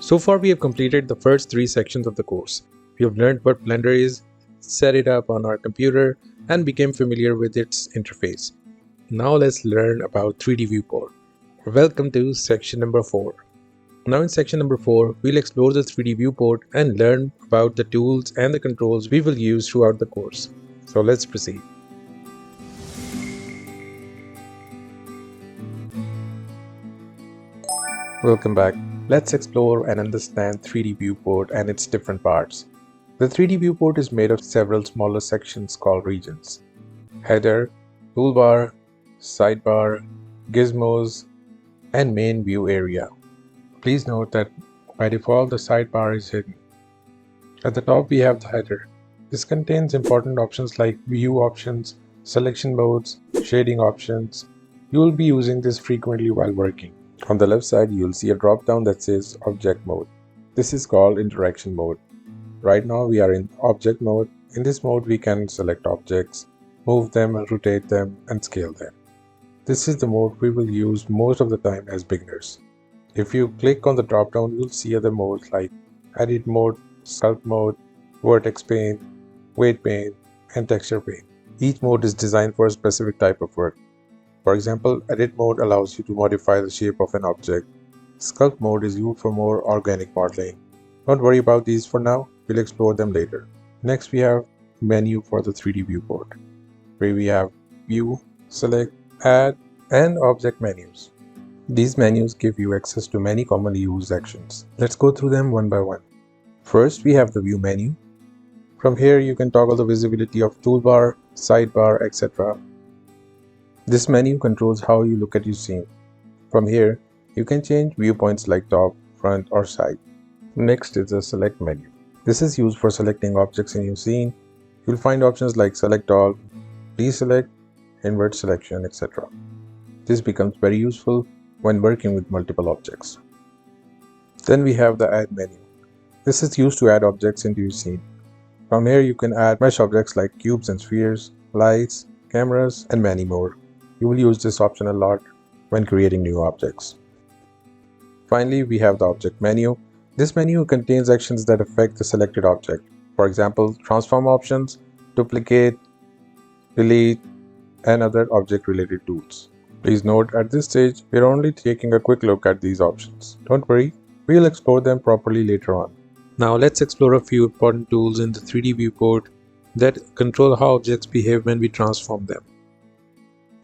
So far we have completed the first 3 sections of the course. We have learned what Blender is, set it up on our computer, and became familiar with its interface. Now let's learn about 3D Viewport. Welcome to section number 4. Now in section number 4, we'll explore the 3D viewport and learn about the tools and the controls we will use throughout the course. So let's proceed. Welcome back. Let's explore and understand 3D viewport and its different parts. The 3D viewport is made of several smaller sections called regions: header, toolbar, sidebar, gizmos, and main view area. Please note that by default the sidebar is hidden. At the top we have the header. This contains important options like view options, selection modes, shading options. You will be using this frequently while working. On the left side you will see a drop down that says object mode. This is called interaction mode. Right now we are in object mode. In this mode we can select objects, move them, rotate them, and scale them. This is the mode we will use most of the time as beginners. If you click on the drop down, you'll see other modes like edit mode, sculpt mode, vertex pane, weight pane, and texture pane. Each mode is designed for a specific type of work. For example, edit mode allows you to modify the shape of an object. Sculpt mode is used for more organic modeling. Don't worry about these for now, we'll explore them later. Next we have menu for the 3D viewport, where we have view, select, add, and object menus. These menus give you access to many commonly used actions. Let's go through them one by one. First we have the view menu. From here you can toggle the visibility of toolbar, sidebar, etc. This menu controls how you look at your scene. From here, you can change viewpoints like top, front, or side. Next is the select menu. This is used for selecting objects in your scene. You'll find options like select all, deselect, invert selection, etc. This becomes very useful when working with multiple objects. Then we have the add menu. This is used to add objects into your scene. From here you can add mesh objects like cubes and spheres, lights, cameras, and many more. You will use this option a lot when creating new objects. Finally, we have the object menu. This menu contains actions that affect the selected object. For example, transform options, duplicate, delete, and other object-related tools. Please note, at this stage, we are only taking a quick look at these options. Don't worry, we will explore them properly later on. Now let's explore a few important tools in the 3D viewport that control how objects behave when we transform them.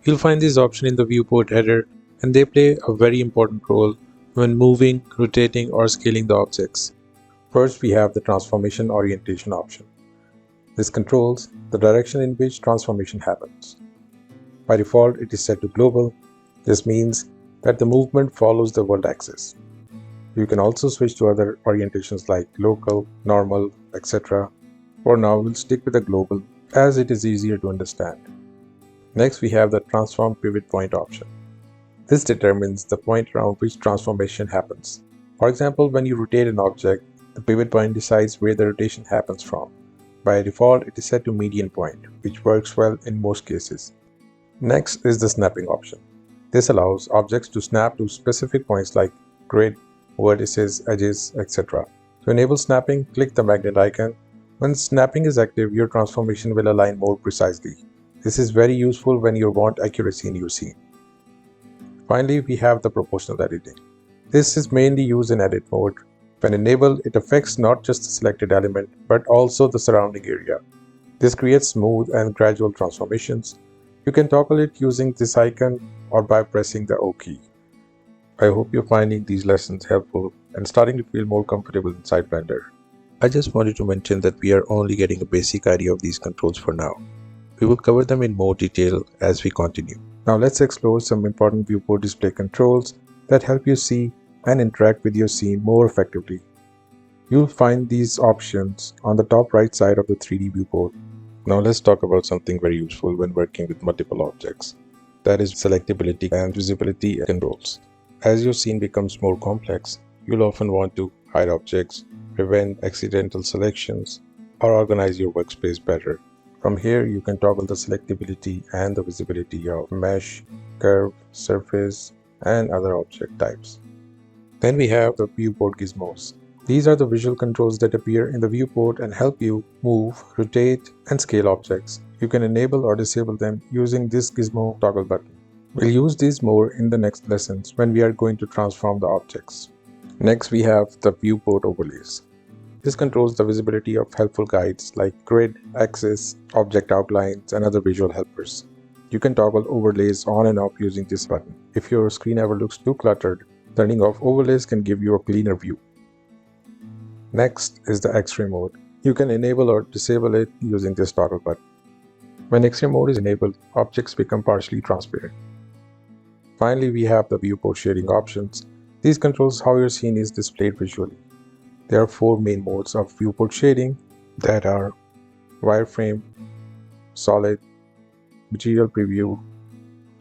You'll find these options in the viewport header, and they play a very important role when moving, rotating, or scaling the objects. First, we have the transformation orientation option. This controls the direction in which transformation happens. By default, it is set to global. This means that the movement follows the world axis. You can also switch to other orientations like local, normal, etc. For now, we'll stick with the global as it is easier to understand. Next, we have the transform pivot point option. This determines the point around which transformation happens. For example, when you rotate an object, the pivot point decides where the rotation happens from. By default, it is set to median point, which works well in most cases. Next is the snapping option. This allows objects to snap to specific points like grid, vertices, edges, etc. To enable snapping, click the magnet icon. When snapping is active, your transformation will align more precisely. This is very useful when you want accuracy in your scene. Finally, we have the proportional editing. This is mainly used in edit mode. When enabled, it affects not just the selected element, but also the surrounding area. This creates smooth and gradual transformations. You can toggle it using this icon or by pressing the O key. I hope you're finding these lessons helpful and starting to feel more comfortable inside Blender. I just wanted to mention that we are only getting a basic idea of these controls for now. We will cover them in more detail as we continue. Now let's explore some important viewport display controls that help you see and interact with your scene more effectively. You'll find these options on the top right side of the 3D viewport. Now let's talk about something very useful when working with multiple objects. That is selectability and visibility controls. As your scene becomes more complex, you'll often want to hide objects, prevent accidental selections, or organize your workspace better. From here, you can toggle the selectability and the visibility of mesh, curve, surface, and other object types. Then we have the viewport gizmos. These are the visual controls that appear in the viewport and help you move, rotate, and scale objects. You can enable or disable them using this gizmo toggle button. We'll use these more in the next lessons when we are going to transform the objects. Next, we have the viewport overlays. This controls the visibility of helpful guides like grid, axis, object outlines, and other visual helpers. You can toggle overlays on and off using this button. If your screen ever looks too cluttered, turning off overlays can give you a cleaner view. Next is the Xray mode. You can enable or disable it using this toggle button. When Xray mode is enabled, objects become partially transparent. Finally, we have the viewport shading options. These controls how your scene is displayed visually. There are 4 main modes of viewport shading that are wireframe, solid, material preview,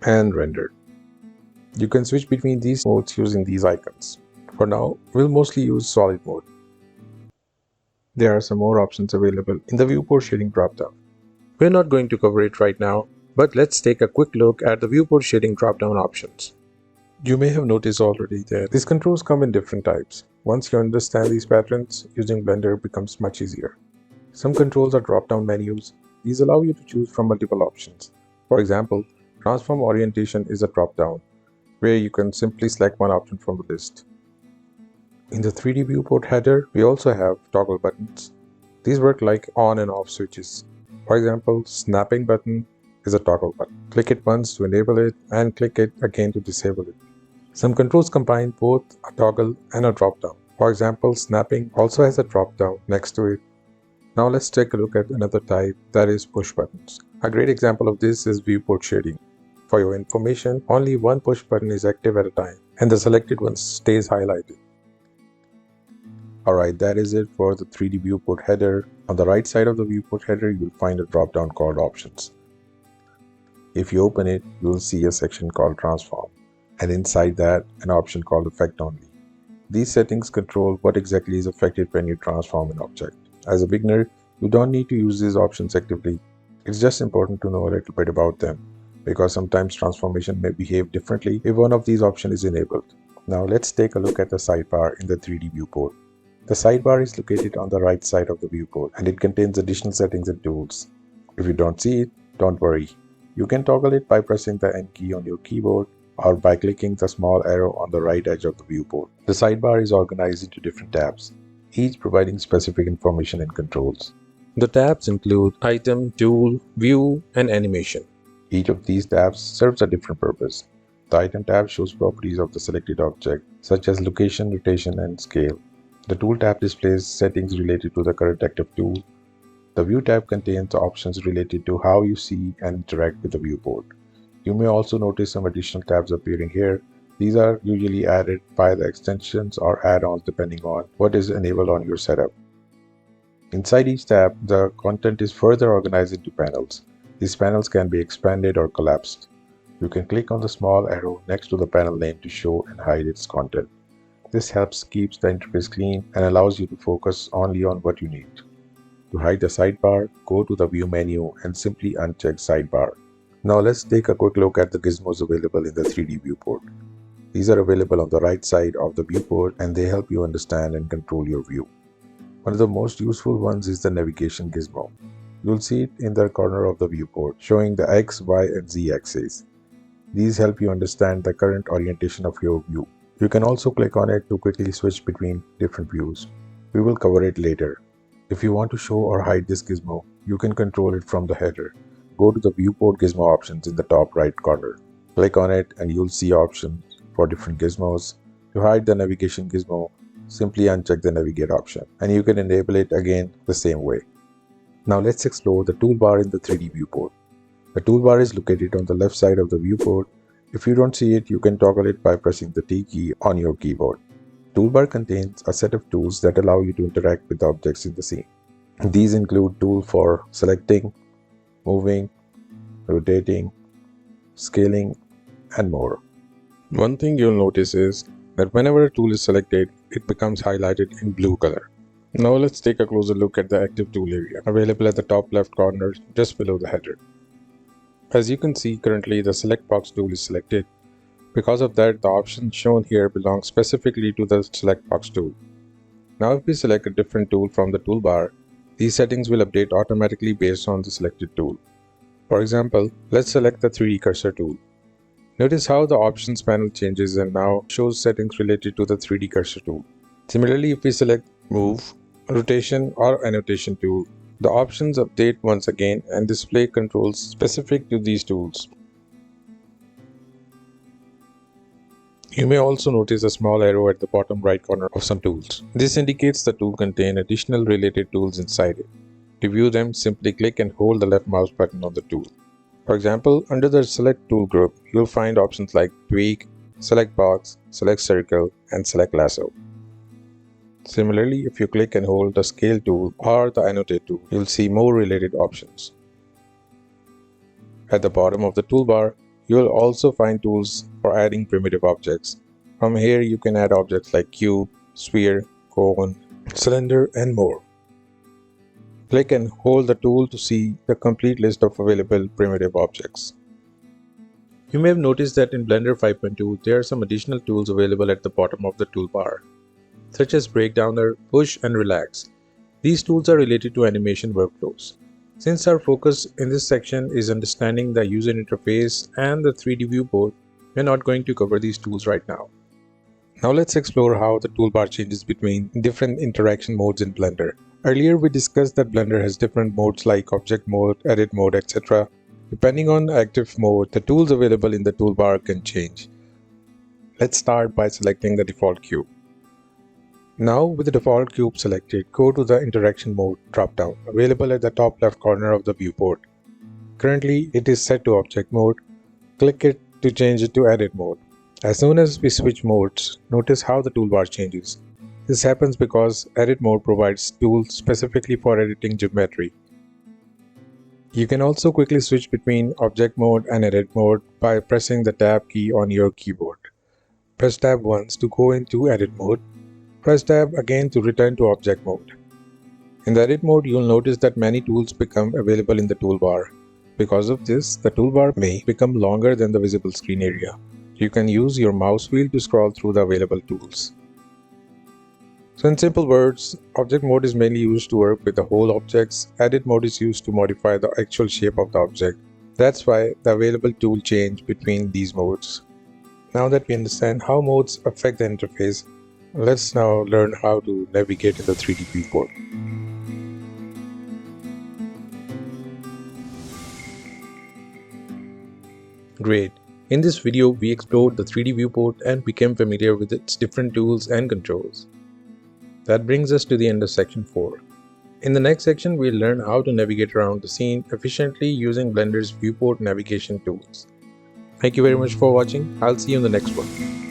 and rendered. You can switch between these modes using these icons. For now, we'll mostly use solid mode. There are some more options available in the viewport shading dropdown. We're not going to cover it right now, but let's take a quick look at the viewport shading dropdown options. You may have noticed already that these controls come in different types. Once you understand these patterns, using Blender becomes much easier. Some controls are drop-down menus. These allow you to choose from multiple options. For example, Transform Orientation is a drop-down, where you can simply select one option from the list. In the 3D viewport header, we also have toggle buttons. These work like on and off switches. For example, Snapping button is a toggle button. Click it once to enable it and click it again to disable it. Some controls combine both a toggle and a drop-down. For example, Snapping also has a drop-down next to it. Now let's take a look at another type, that is push buttons. A great example of this is viewport shading. For your information, only one push button is active at a time, and the selected one stays highlighted. Alright, that is it for the 3D viewport header. On the right side of the viewport header, you'll find a drop-down called Options. If you open it, you'll see a section called Transform, and inside that, an option called Effect Only. These settings control what exactly is affected when you transform an object. As a beginner, you don't need to use these options actively. It's just important to know a little bit about them, because sometimes transformation may behave differently if one of these options is enabled. Now let's take a look at the sidebar in the 3D viewport. The sidebar is located on the right side of the viewport, and it contains additional settings and tools. If you don't see it, don't worry. You can toggle it by pressing the N key on your keyboard or by clicking the small arrow on the right edge of the viewport. The sidebar is organized into different tabs, each providing specific information and controls. The tabs include Item, Tool, View, and Animation. Each of these tabs serves a different purpose. The Item tab shows properties of the selected object, such as location, rotation, and scale. The Tool tab displays settings related to the current active tool. The View tab contains options related to how you see and interact with the viewport. You may also notice some additional tabs appearing here. These are usually added by the extensions or add-ons depending on what is enabled on your setup. Inside each tab, the content is further organized into panels. These panels can be expanded or collapsed. You can click on the small arrow next to the panel name to show and hide its content. This helps keep the interface clean and allows you to focus only on what you need. To hide the sidebar, go to the View menu and simply uncheck Sidebar. Now let's take a quick look at the gizmos available in the 3D viewport. These are available on the right side of the viewport and they help you understand and control your view. One of the most useful ones is the navigation gizmo. You'll see it in the corner of the viewport, showing the X, Y, and Z axes. These help you understand the current orientation of your view. You can also click on it to quickly switch between different views. We will cover it later. If you want to show or hide this gizmo, you can control it from the header. Go to the Viewport Gizmo options in the top right corner. Click on it and you'll see options for different gizmos. To hide the navigation gizmo, simply uncheck the Navigate option, and you can enable it again the same way. Now let's explore the toolbar in the 3D viewport. The toolbar is located on the left side of the viewport. If you don't see it, you can toggle it by pressing the T key on your keyboard. Toolbar contains a set of tools that allow you to interact with objects in the scene. These include tools for selecting, moving, rotating, scaling, and more. One thing you'll notice is that whenever a tool is selected, it becomes highlighted in blue color. Now let's take a closer look at the active tool area, available at the top left corner just below the header. As you can see, currently the Select Box tool is selected, Because of that, the options shown here belong specifically to the Select Box tool. Now if we select a different tool from the toolbar, these settings will update automatically based on the selected tool. For example, let's select the 3D cursor tool. Notice how the options panel changes and now shows settings related to the 3D cursor tool. Similarly, if we select Move, Rotation or Annotation tool, the options update once again and display controls specific to these tools. You may also notice a small arrow at the bottom right corner of some tools. This indicates the tool contains additional related tools inside it. To view them, simply click and hold the left mouse button on the tool. For example, under the Select tool group, you'll find options like Tweak, Select Box, Select Circle, and Select Lasso. Similarly, if you click and hold the Scale tool or the Annotate tool, you'll see more related options. At the bottom of the toolbar, you'll also find tools for adding primitive objects. From here, you can add objects like cube, sphere, cone, cylinder, and more. Click and hold the tool to see the complete list of available primitive objects. You may have noticed that in Blender 5.2, there are some additional tools available at the bottom of the toolbar, such as Breakdowner, Push, and Relax. These tools are related to animation workflows. Since our focus in this section is understanding the user interface and the 3D viewport, we're not going to cover these tools right now. Now let's explore how the toolbar changes between different interaction modes in Blender. Earlier we discussed that Blender has different modes like object mode, edit mode, etc. Depending on active mode, the tools available in the toolbar can change. Let's start by selecting the default cube. Now with the default cube selected, go to the interaction mode drop-down available at the top left corner of the viewport. Currently it is set to object mode. Click it to change it to edit mode. As soon as we switch modes, notice how the toolbar changes. This happens because edit mode provides tools specifically for editing geometry. You can also quickly switch between object mode and edit mode by pressing the tab key on your keyboard. Press tab once to go into edit mode. Press tab again to return to object mode. In the edit mode, you'll notice that many tools become available in the toolbar. Because of this, the toolbar may become longer than the visible screen area. You can use your mouse wheel to scroll through the available tools. So in simple words, object mode is mainly used to work with the whole objects. Edit mode is used to modify the actual shape of the object. That's why the available tool change between these modes. Now that we understand how modes affect the interface, let's now learn how to navigate in the 3D viewport. Great! In this video, we explored the 3D viewport and became familiar with its different tools and controls. That brings us to the end of section 4. In the next section, we'll learn how to navigate around the scene efficiently using Blender's viewport navigation tools. Thank you very much for watching. I'll see you in the next one.